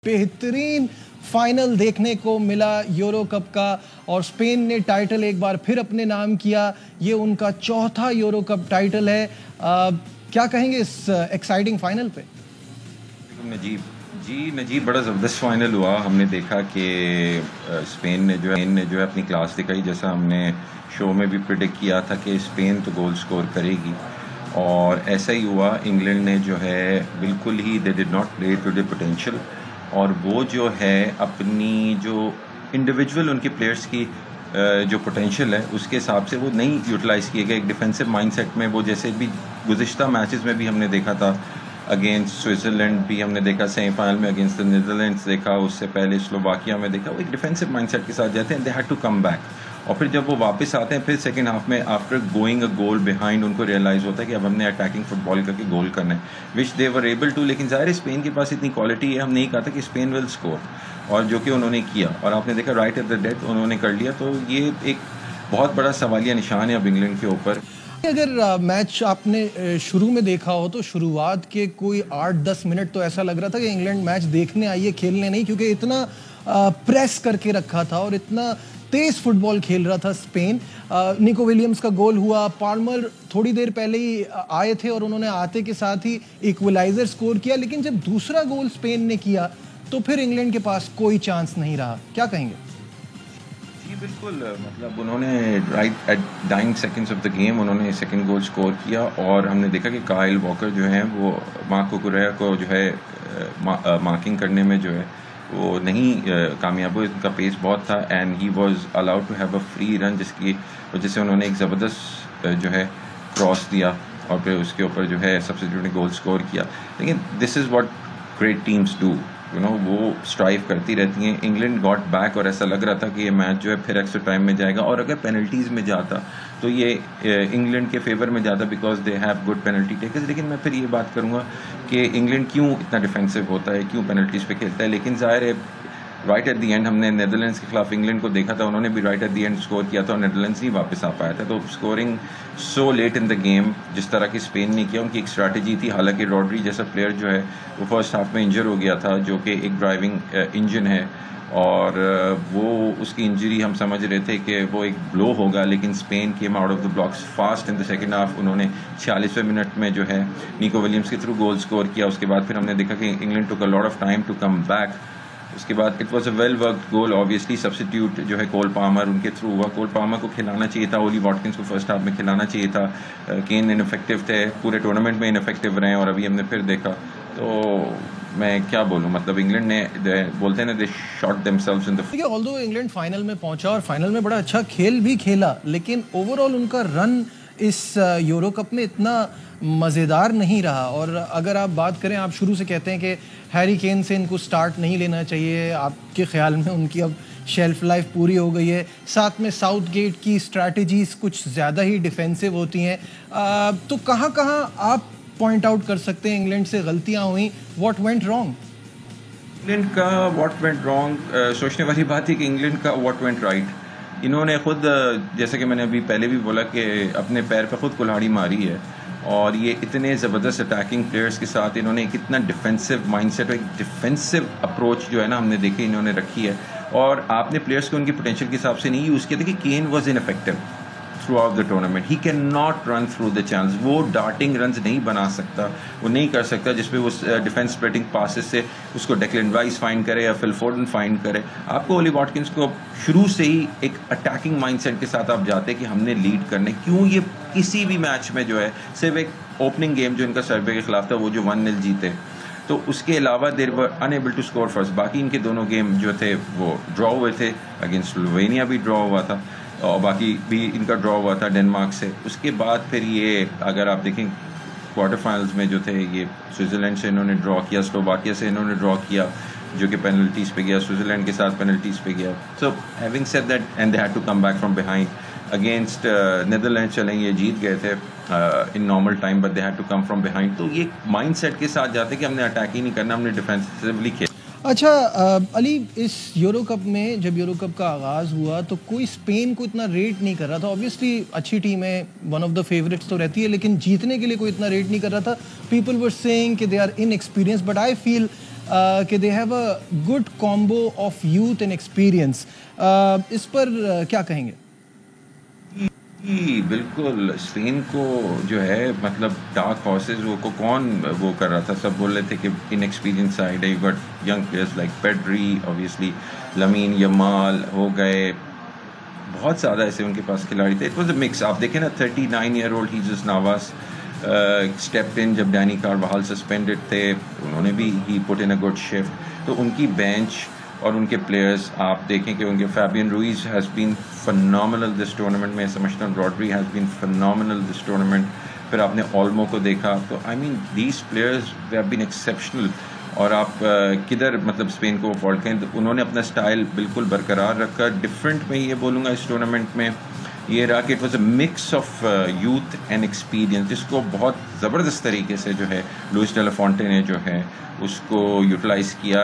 बेहतरीन फाइनल देखने को मिला यूरो कप का और स्पेन ने टाइटल एक बार फिर अपने नाम किया। ये उनका चौथा यूरो कप टाइटल है। क्या कहेंगे इस एक्साइटिंग फाइनल पे? नजीब बड़ा ज़बरदस्त फाइनल हुआ। हमने देखा कि स्पेन ने जो है अपनी क्लास दिखाई, जैसा हमने शो में भी प्रिडिक्ट किया था कि स्पेन तो गोल स्कोर करेगी और ऐसा ही हुआ। इंग्लैंड ने जो है बिल्कुल ही they did not play to the potential और वो जो है अपनी जो इंडिविजुअल उनके प्लेयर्स की जो पोटेंशियल है उसके हिसाब से वो नहीं यूटिलाइज़ किए गए। एक डिफेंसिव माइंडसेट में वो, जैसे भी गुज़िश्ता मैचेस में भी हमने देखा था, अगेंस्ट स्विट्ज़रलैंड भी हमने देखा, सेमीफाइनल में अगेंस्ट द नीदरलैंड्स देखा, उससे पहले स्लोवाकिया में देखा, वो एक डिफेंसिव माइंडसेट के साथ जाते हैं। They had to come back और फिर जब वो वापस आते हैं फिर सेकेंड हाफ में after going a goal behind उनको रियलाइज़ होता है कि अब हमने अटैकिंग फुटबॉल करके गोल करना है, विच दे वर एबल टू। लेकिन ज़ाहिर है स्पेन के पास इतनी क्वालिटी है, हम नहीं कहा था कि स्पेन विल स्कोर, और जो कि उन्होंने किया और आपने देखा राइट एट द डेथ उन्होंने कर लिया। तो ये एक बहुत बड़ा सवालिया निशान है अब इंग्लैंड के ऊपर। अगर मैच आपने शुरू में देखा हो तो शुरुआत के कोई 8-10 मिनट तो ऐसा लग रहा था कि इंग्लैंड मैच देखने आई है, खेलने नहीं, क्योंकि इतना प्रेस करके रखा था और इतना तेज फुटबॉल खेल रहा था स्पेन। निको विलियम्स का गोल हुआ, पाल्मर थोड़ी देर पहले ही आए थे और उन्होंने आते के साथ ही इक्वलाइजर स्कोर किया, लेकिन जब दूसरा गोल स्पेन ने किया तो फिर इंग्लैंड के पास कोई चांस नहीं रहा। क्या कहेंगे? जी बिल्कुल, मतलब उन्होंने right at 9 seconds of the game उन्होंने सेकंड गोल स्कोर किया और हमने देखा कि काइल वॉकर जो है वो मार्को कुरेया को जो है मार्किंग करने में जो है वो नहीं कामयाब हुए। उनका पेस बहुत था and he was allowed to have a free run, जिसकी वजह से उन्होंने एक ज़बरदस्त जो है क्रॉस दिया और फिर उसके ऊपर जो है सब्स्टिट्यूट ने गोल स्कोर किया। लेकिन this is what great teams do, वो स्ट्राइव करती रहती हैं। इंग्लैंड गॉट बैक और ऐसा लग रहा था कि ये मैच जो है फिर एक्स्ट्रा टाइम में जाएगा और अगर पेनल्टीज़ में जाता तो ये इंग्लैंड के फेवर में जाता because they have good penalty takers. लेकिन मैं फिर ये बात करूँगा कि इंग्लैंड क्यों इतना डिफेंसिव होता है, क्यों पेनल्टीज़ पे खेलता है। लेकिन ज़ाहिर है राइट एट द एंड हमने नीदरलैंड्स के खिलाफ इंग्लैंड को देखा था, उन्होंने भी right at the end score किया था और नीदरलैंड्स नहीं वापस आ पाया था। तो scoring so let in the game जिस तरह की स्पेन ने किया, उनकी एक स्ट्रैटेजी थी। हालांकि रॉड्री जैसा प्लेयर जो है वो फर्स्ट हाफ में इंजर हो गया था, जो कि एक ड्राइविंग इंजन है और वो उसकी इंजरी हम समझ रहे थे कि वो एक ब्लो होगा, लेकिन Spain came out of the blocks fast in the second half. उन्होंने 46वें मिनट में जो है निको विलियम्स के थ्रू गोल स्कोर किया। उसके बाद फिर हमने देखा कि England took a lot of time to come back. उसके बाद it was a well worked goal. Obviously substitute जो है कोल पामर उनके थ्रू हुआ। कोल पामर को खिलाना चाहिए था, ओली वॉटकिंस को फर्स्ट हाफ में खिलाना चाहिए था। केन इनफेक्टिव थे, पूरे टूर्नामेंट में इनफेक्टिव रहे और अभी हमने फिर देखा। तो मैं क्या बोलूं, मतलब इंग्लैंड ने बोलते हैं ना, they shot themselves in the. देखिए, ऑल्दो इंग्लैंड फाइनल में पहुंचा और फाइनल में बड़ा अच्छा खेल भी खेला, लेकिन ओवरऑल उनका रन इस यूरो कप में इतना मज़ेदार नहीं रहा। और अगर आप बात करें, आप शुरू से कहते हैं कि हैरी केन से इनको स्टार्ट नहीं लेना चाहिए, आपके ख्याल में उनकी अब शेल्फ लाइफ पूरी हो गई है। साथ में साउथगेट की स्ट्रैटेजीज कुछ ज़्यादा ही डिफेंसिव होती हैं। तो कहाँ कहाँ आप पॉइंट आउट कर सकते हैं इंग्लैंड से गलतियाँ हुई? What went wrong? इंग्लैंड का व्हाट वेंट रॉन्ग सोचने वाली बात है कि इंग्लैंड का व्हाट वेंट राइट। इन्होंने खुद, जैसे कि मैंने अभी पहले भी बोला, कि अपने पैर पे खुद कुल्हाड़ी मारी है और ये इतने ज़बरदस्त अटैकिंग प्लेयर्स के साथ इन्होंने कितना डिफेंसिव माइंडसेट और एक डिफेंसिव अप्रोच जो है ना हमने देखी इन्होंने रखी है। और आपने प्लेयर्स को उनकी पोटेंशियल के हिसाब से नहीं यूज़ किया। देखिए, Kane was ineffective throughout the tournament, he can not run through the channels. वो डार्टिंग रन्स नहीं बना सकता, वो नहीं कर सकता जिसपे वो डिफेंस स्प्लिटिंग पासेस से उसको डेक्लन राइस फाइंड करे या फिल फोर्डन फाइंड करे। आपको ओली वॉटकिंस को शुरू से ही एक अटैकिंग माइंडसेट के साथ आप जाते कि हमने लीड करने, क्यों ये किसी भी मैच में जो है सिर्फ एक ओपनिंग गेम जो इनका सर्वे के खिलाफ था वो जो 1-0 जीते, तो उसके अलावा देर वर अनएबल टू स्कोर फर्स्ट। बाकी इनके दोनों गेम जो थे वो ड्रॉ हुए थे। अगेंस्ट स्लोवेनिया भी ड्रॉ हुआ था और बाकी भी इनका ड्रॉ हुआ था डेनमार्क से। उसके बाद फिर ये अगर आप देखें क्वार्टर फाइनल्स में जो थे ये स्विट्ज़रलैंड से इन्होंने ड्रॉ किया, स्लोवाकिया से इन्होंने ड्रॉ किया जो कि पेनल्टीज़ पे गया, स्विट्ज़रलैंड के साथ पेनल्टीज़ पे गया। So having said that and they had to come back from behind against Netherland. चलें, ये जीत गए थे इन normal time but they had to come from behind. तो ये माइंडसेट के साथ जाते कि हमने अटैक ही नहीं करना, हमने डिफेंसिवली खेल। अच्छा अली, इस यूरो कप में जब यूरो कप का आगाज़ हुआ तो कोई स्पेन को इतना रेट नहीं कर रहा था। ऑब्वियसली अच्छी टीम है, वन ऑफ द फेवरेट्स तो रहती है, लेकिन जीतने के लिए कोई इतना रेट नहीं कर रहा था। पीपल वर सेइंग कि they are inexperience, but I feel कि they have a good combo of youth and experience. इस पर क्या कहेंगे? जी, बिल्कुल, स्पेन को जो है मतलब डार्क हॉर्सेस वो को कौन वो कर रहा था, सब बोल रहे थे कि इनएक्सपीरियंस साइड है, you got young players like Pedri, obviously Lamine Yamal हो गए, बहुत ज़्यादा ऐसे उनके पास खिलाड़ी थे। इट वाज अ मिक्स, आप देखें ना 39 year old Jesus Navas stepped in जब डैनी कार्वाहाल सस्पेंडेड थे, उन्होंने भी he put in a good shift. तो उनकी बेंच और उनके प्लेयर्स आप देखें कि उनके Fabian Ruiz has been phenomenal this tournament में, समझता हूँ Rodri has been phenomenal this tournament. फिर आपने ओल्मो को देखा, तो I mean these players they have been exceptional. और आप किधर मतलब स्पेन को फॉल्ट करें, तो उन्होंने अपना स्टाइल बिल्कुल बरकरार रखा। डिफरेंट मैं ये बोलूँगा इस टूर्नामेंट में ये रहा कि it was a mix of youth and experience, जिसको बहुत ज़बरदस्त तरीके से जो है लुइस डेला फॉन्टे ने जो है उसको यूटिलाइज़ किया।